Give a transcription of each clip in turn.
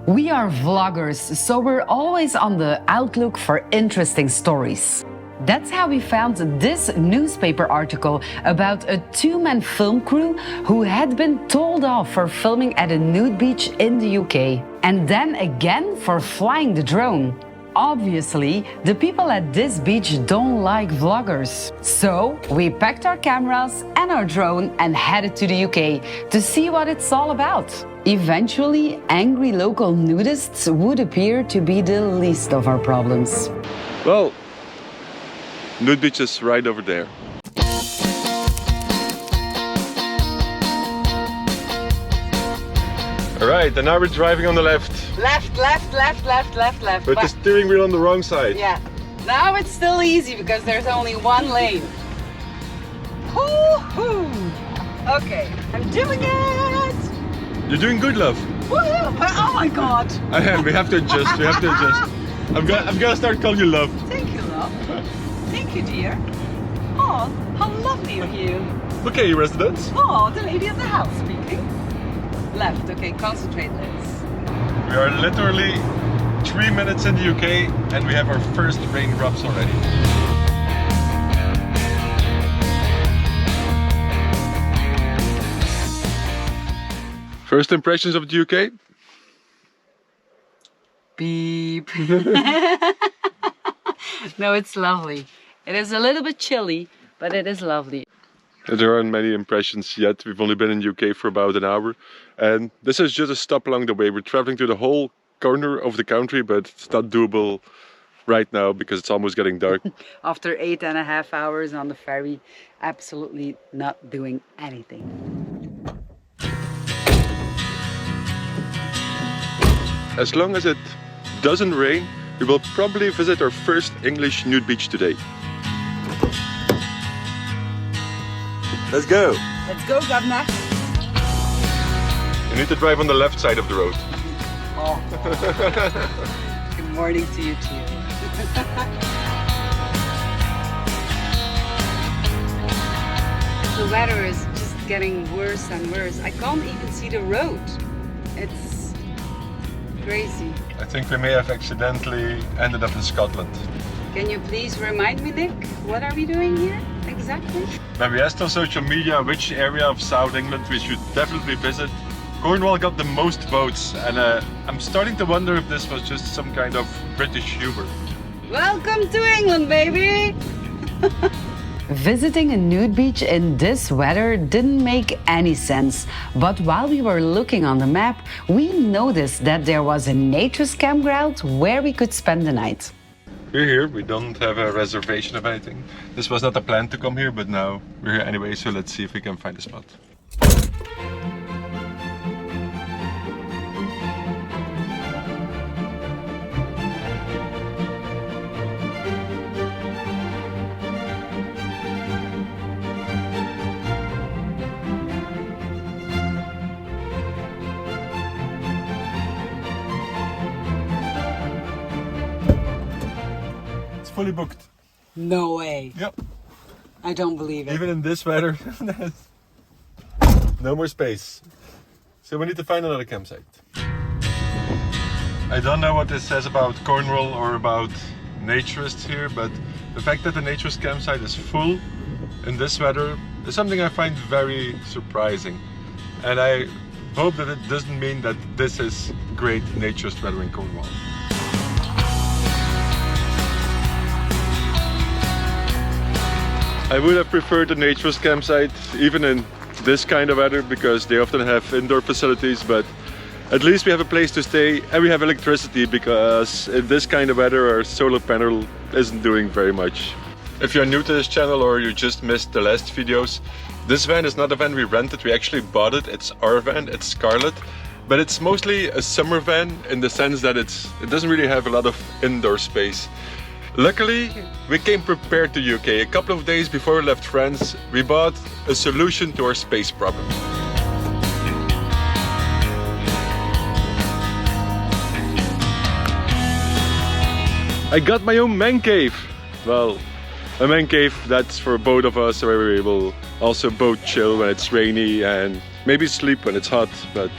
We are vloggers, so we're always on the outlook for interesting stories. That's how we found this newspaper article about a two-man film crew who had been told off for filming at a nude beach in the UK, and then again for flying the drone. Obviously, the people at this beach don't like vloggers. So we packed our cameras and our drone and headed to the UK to see what it's all about. Eventually, angry local nudists would appear to be the least of our problems. Well, nude beach is right over there. Alright, and now we're driving on the left. Left. With the steering wheel on the wrong side. Yeah, now it's still easy because there's only one lane. Woohoo! Okay, I'm doing it! You're doing good, love. Woohoo! Oh my god! We have to adjust, I'm gonna start calling you love. Thank you, love. Thank you, dear. Oh, how lovely of you. Okay, residents. Oh, the lady of the house speaking. Left, okay, concentrate, Liz. We are literally 3 minutes in the UK and we have our first raindrops already. First impressions of the UK? Beep. No, it's lovely. It is a little bit chilly, but it is lovely. There aren't many impressions yet. We've only been in the UK for about an hour. And this is just a stop along the way. We're traveling to the whole corner of the country, but it's not doable right now because it's almost getting dark. After 8.5 hours on the ferry, absolutely not doing anything. As long as it doesn't rain, we will probably visit our first English nude beach today. Let's go! Let's go, governor! You need to drive on the left side of the road. Oh. Good morning to you too. The weather is just getting worse and worse. I can't even see the road. It's crazy. I think we may have accidentally ended up in Scotland. Can you please remind me, Nick? What are we doing here exactly? When we asked on social media which area of South England we should definitely visit, Cornwall got the most votes, and I'm starting to wonder if this was just some kind of British humor. Welcome to England, baby! Visiting a nude beach in this weather didn't make any sense, but while we were looking on the map, we noticed that there was a naturist campground where we could spend the night. We're here, we don't have a reservation of anything. This was not a plan to come here, but now we're here anyway, so let's see if we can find a spot. Fully booked. No way. Yep. I don't believe it. Even in this weather, no more space. So we need to find another campsite. I don't know what this says about Cornwall or about naturists here, but the fact that the naturist campsite is full in this weather is something I find very surprising. And I hope that it doesn't mean that this is great naturist weather in Cornwall. I would have preferred the naturist campsite even in this kind of weather because they often have indoor facilities, but at least we have a place to stay and we have electricity because in this kind of weather our solar panel isn't doing very much. If you're new to this channel or you just missed the last videos, this van is not a van we rented, we actually bought it. It's our van, it's Scarlet, but it's mostly a summer van in the sense that it doesn't really have a lot of indoor space. Luckily, we came prepared to UK. A couple of days before we left France, we bought a solution to our space problem. I got my own man cave. Well, a man cave that's for both of us, where we will also both chill when it's rainy and maybe sleep when it's hot, but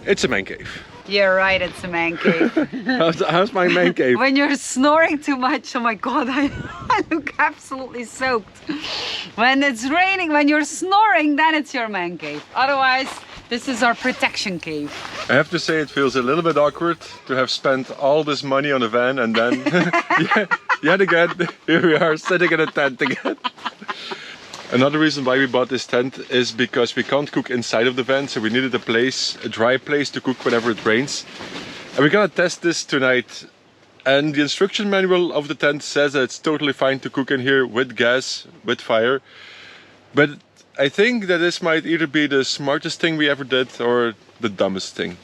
it's a man cave. You're right, it's a man cave. How's my man cave? When you're snoring too much, oh my god, I look absolutely soaked. When it's raining, when you're snoring, then it's your man cave. Otherwise, this is our protection cave. I have to say it feels a little bit awkward to have spent all this money on a van and then yet again, here we are sitting in a tent again. Another reason why we bought this tent is because we can't cook inside of the van, so we needed a dry place to cook whenever it rains. And we're gonna test this tonight. And the instruction manual of the tent says that it's totally fine to cook in here with gas, with fire. But I think that this might either be the smartest thing we ever did or the dumbest thing.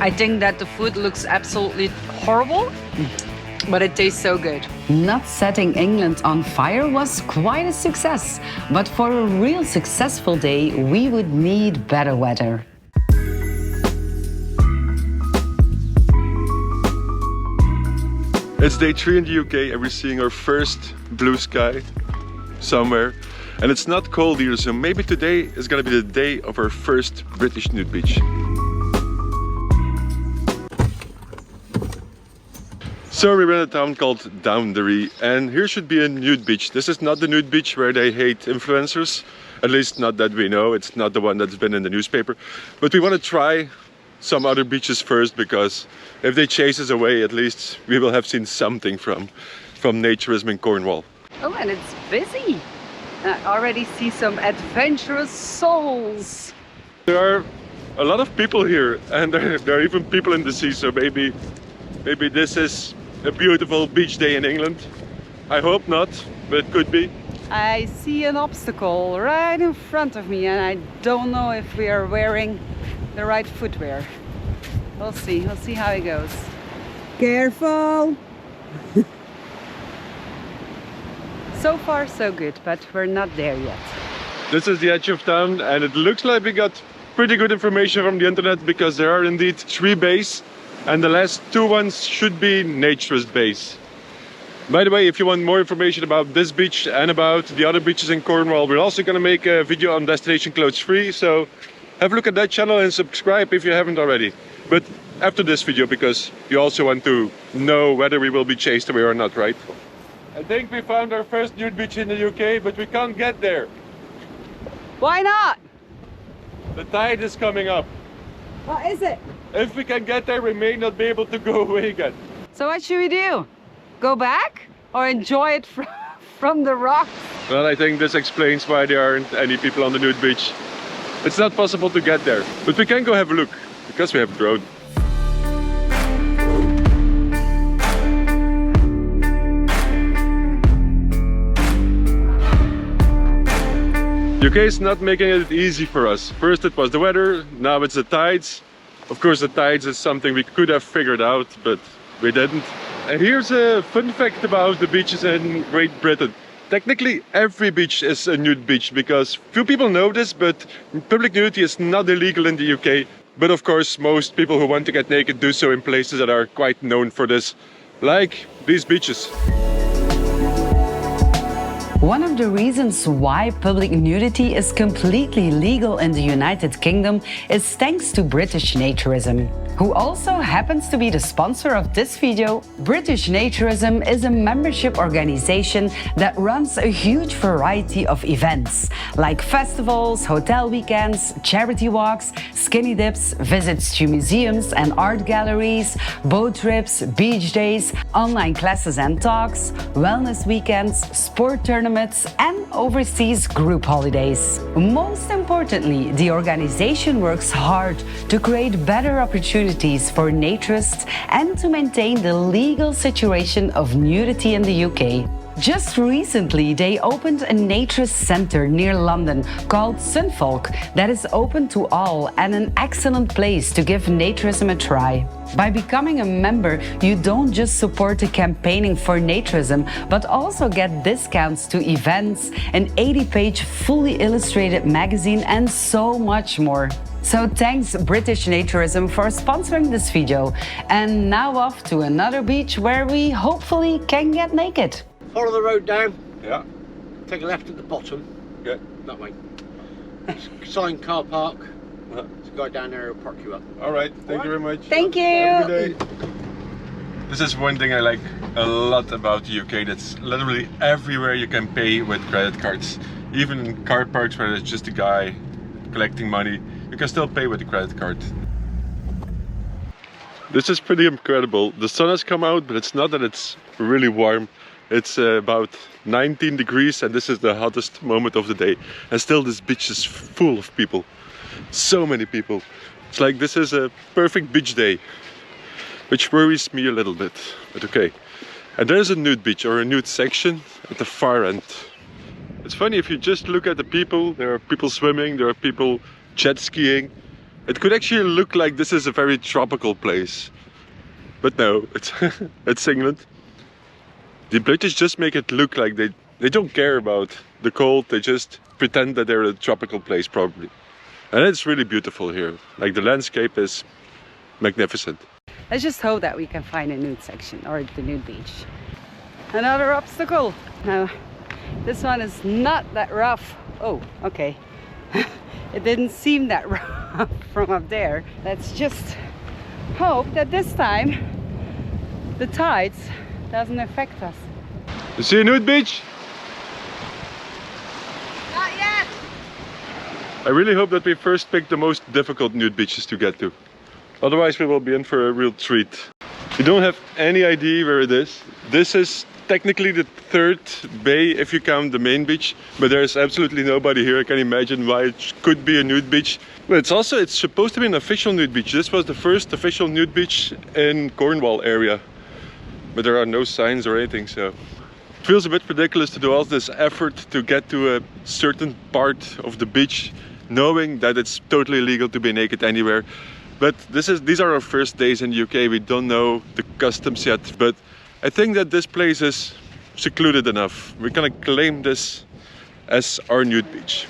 I think that the food looks absolutely horrible, but it tastes so good. Not setting England on fire was quite a success, but for a real successful day, we would need better weather. It's day 3 in the UK and we're seeing our first blue sky somewhere. And it's not cold here, so maybe today is gonna be the day of our first British nude beach. So we're in a town called Downderry, and here should be a nude beach. This is not the nude beach where they hate influencers, at least not that we know. It's not the one that's been in the newspaper. But we want to try some other beaches first, because if they chase us away, at least we will have seen something from naturism in Cornwall. Oh, and it's busy. I already see some adventurous souls. There are a lot of people here, and there are even people in the sea, so maybe this is a beautiful beach day in England. I hope not, but it could be. I see an obstacle right in front of me and I don't know if we are wearing the right footwear. We'll see how it goes. Careful! So far so good, but we're not there yet. This is the edge of town and it looks like we got pretty good information from the internet, because there are indeed 3 bays. And the last 2 ones should be naturist bays. By the way, if you want more information about this beach and about the other beaches in Cornwall, we're also going to make a video on Destination Clothes Free, so have a look at that channel and subscribe if you haven't already. But after this video, because you also want to know whether we will be chased away or not, right? I think we found our first nude beach in the UK, but we can't get there. Why not? The tide is coming up. What is it? If we can get there, we may not be able to go away again. So what should we do? Go back or enjoy it from the rocks? Well, I think this explains why there aren't any people on the nude beach. It's not possible to get there, but we can go have a look, because we have a drone. UK is not making it easy for us. First it was the weather, now it's the tides. Of course, the tides is something we could have figured out, but we didn't. And here's a fun fact about the beaches in Great Britain. Technically, every beach is a nude beach, because few people know this, but public nudity is not illegal in the UK. But of course, most people who want to get naked do so in places that are quite known for this, like these beaches. One of the reasons why public nudity is completely legal in the United Kingdom is thanks to British Naturism, who also happens to be the sponsor of this video. British Naturism is a membership organization that runs a huge variety of events, like festivals, hotel weekends, charity walks, skinny dips, visits to museums and art galleries, boat trips, beach days, online classes and talks, wellness weekends, sport tournaments, and overseas group holidays. Most importantly, the organization works hard to create better opportunities for naturists and to maintain the legal situation of nudity in the UK. Just recently, they opened a naturist centre near London called Sunfolk that is open to all and an excellent place to give naturism a try. By becoming a member, you don't just support the campaigning for naturism, but also get discounts to events, an 80-page fully illustrated magazine, and so much more. So thanks British Naturism for sponsoring this video. And now off to another beach where we hopefully can get naked. Follow the road down. Yeah. Take a left at the bottom. Yeah. That way. Sign car park. There's a guy down there who'll park you up. All right. Thank you very much. Thank you. Have a good day. This is one thing I like a lot about the UK. That's literally everywhere you can pay with credit cards. Even in car parks where there's just a guy collecting money, you can still pay with a credit card. This is pretty incredible. The sun has come out, but it's not that it's really warm. It's about 19 degrees and this is the hottest moment of the day. And still this beach is full of people. So many people. It's like this is a perfect beach day. Which worries me a little bit, but okay. And there's a nude beach or a nude section at the far end. It's funny, if you just look at the people, there are people swimming, there are people jet skiing. It could actually look like this is a very tropical place. But no, it's England. The British just make it look like they don't care about the cold, they just pretend that they're a tropical place probably. And it's really beautiful here. Like the landscape is magnificent. Let's just hope that we can find a nude section or the nude beach. Another obstacle. Now, this one is not that rough. Oh, okay. It didn't seem that rough from up there. Let's just hope that this time the tides doesn't affect us. You see a nude beach? Not yet! I really hope that we first pick the most difficult nude beaches to get to. Otherwise we will be in for a real treat. We don't have any idea where it is. This is technically the third bay if you count the main beach, but there's absolutely nobody here. I can imagine why it could be a nude beach. But it's supposed to be an official nude beach. This was the first official nude beach in Cornwall area. But there are no signs or anything, so it feels a bit ridiculous to do all this effort to get to a certain part of the beach, knowing that it's totally illegal to be naked anywhere. But these are our first days in the UK. We don't know the customs yet, but I think that this place is secluded enough. We're gonna claim this as our nude beach.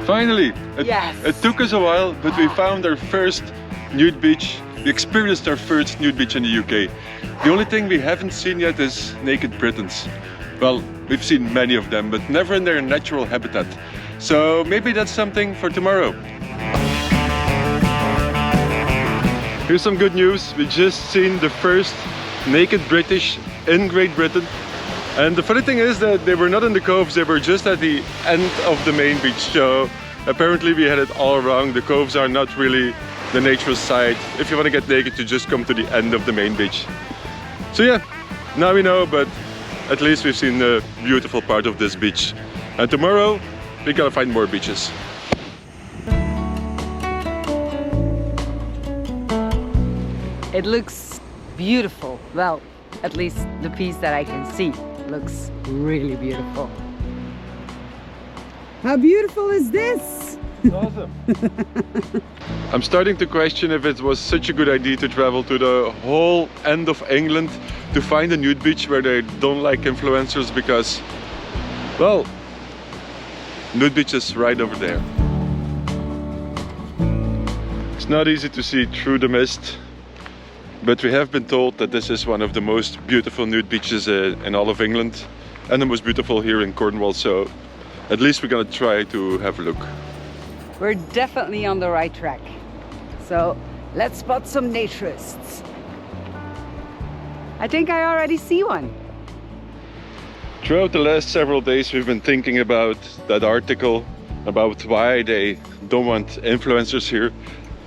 Finally, it took us a while, but we found our first nude beach. We experienced our first nude beach in the UK. The only thing we haven't seen yet is naked Britons. Well, we've seen many of them, but never in their natural habitat. So maybe that's something for tomorrow. Here's some good news. We just seen the first naked British in Great Britain. And the funny thing is that they were not in the coves, they were just at the end of the main beach. So apparently we had it all wrong. The coves are not really the naturist side. If you want to get naked, you just come to the end of the main beach. So yeah, now we know, but at least we've seen the beautiful part of this beach. And tomorrow, we gotta find more beaches. It looks beautiful. Well, at least the piece that I can see looks really beautiful. How beautiful is this? Awesome. I'm starting to question if it was such a good idea to travel to the whole end of England to find a nude beach where they don't like influencers, because, well, nude beach is right over there. It's not easy to see through the mist, but we have been told that this is one of the most beautiful nude beaches in all of England, and the most beautiful here in Cornwall, so at least we're gonna try to have a look. We're definitely on the right track. So let's spot some naturists. I think I already see one. Throughout the last several days we've been thinking about that article about why they don't want influencers here,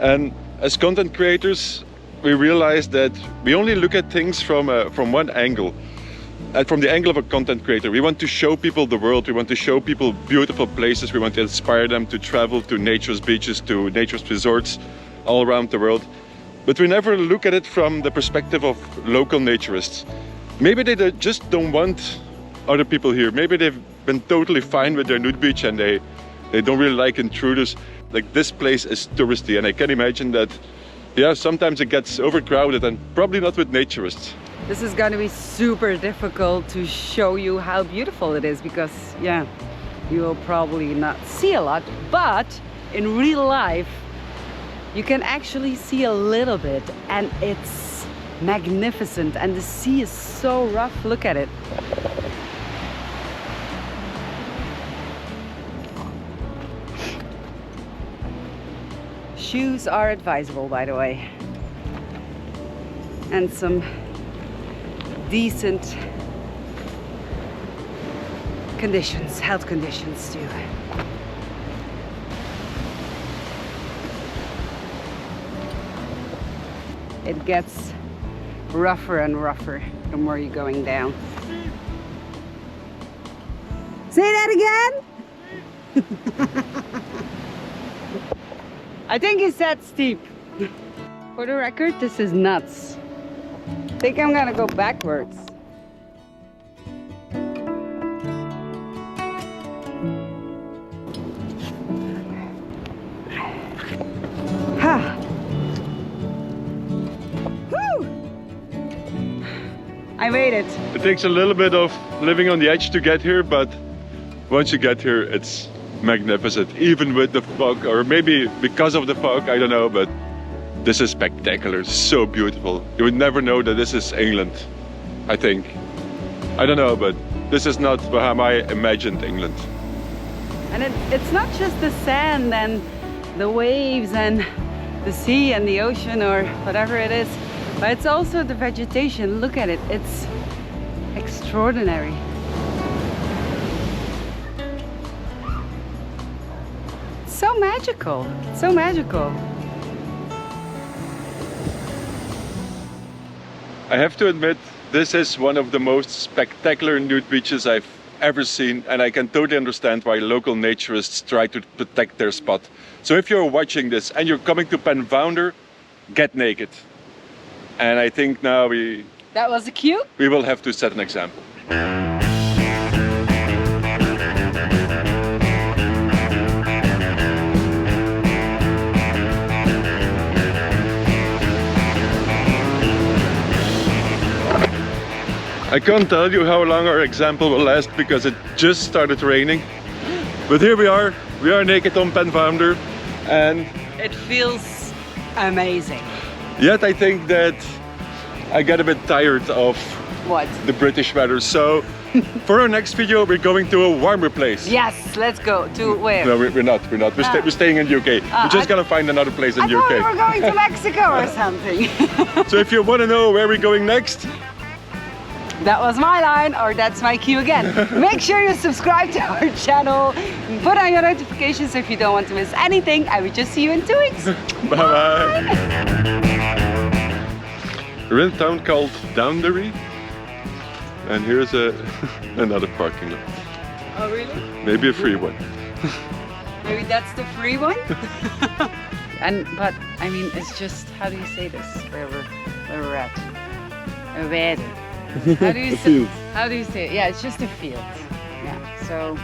and as content creators we realized that we only look at things from one angle. And from the angle of a content creator, we want to show people the world, we want to show people beautiful places, we want to inspire them to travel to nature's beaches, to nature's resorts all around the world. But we never look at it from the perspective of local naturists. Maybe they just don't want other people here. Maybe they've been totally fine with their nude beach and they don't really like intruders. Like, this place is touristy, and I can imagine that, yeah, sometimes it gets overcrowded, and probably not with naturists. This is going to be super difficult to show you how beautiful it is because, yeah, you will probably not see a lot, but in real life you can actually see a little bit, and it's magnificent, and the sea is so rough. Look at it. Shoes are advisable, by the way, and some decent conditions, health conditions too. It gets rougher and rougher the more you're going down. Say that again? I think he said steep. For the record, this is nuts. I think I'm gonna go backwards. Ha! Woo! I made it. It takes a little bit of living on the edge to get here, but once you get here, it's magnificent. Even with the fog, or maybe because of the fog, I don't know, but this is spectacular, so beautiful. You would never know that this is England, I think. I don't know, but this is not how I imagined England. And it's not just the sand and the waves and the sea and the ocean or whatever it is, but it's also the vegetation. Look at it, it's extraordinary. So magical, so magical. I have to admit, this is one of the most spectacular nude beaches I've ever seen, and I can totally understand why local naturists try to protect their spot. So if you're watching this and you're coming to Penvounder, get naked. And I think now That was a cue? we will have to set an example. I can't tell you how long our example will last because it just started raining. But here we are naked on Penvounder, and It feels amazing. yet I think that I get a bit tired of What? the British weather. So for our next video, we're going to a warmer place. Yes, let's go. To where? No, we're not. We're staying in UK. We're just gonna find another place in I thought we UK. were going to Mexico or something. So if you want to know where we're going next, That was my line, or that's my cue again. Make sure you subscribe to our channel, put on your notifications if you don't want to miss anything. I will just see you in 2 weeks. bye bye. We're in a town called Downderry, and here's another parking lot. Oh really? Maybe a free one. Maybe that's the free one? But I mean, it's just, how do you say this? Where we're at? Where? How do you say? How do you say it? Yeah, it's just a field. Yeah. So.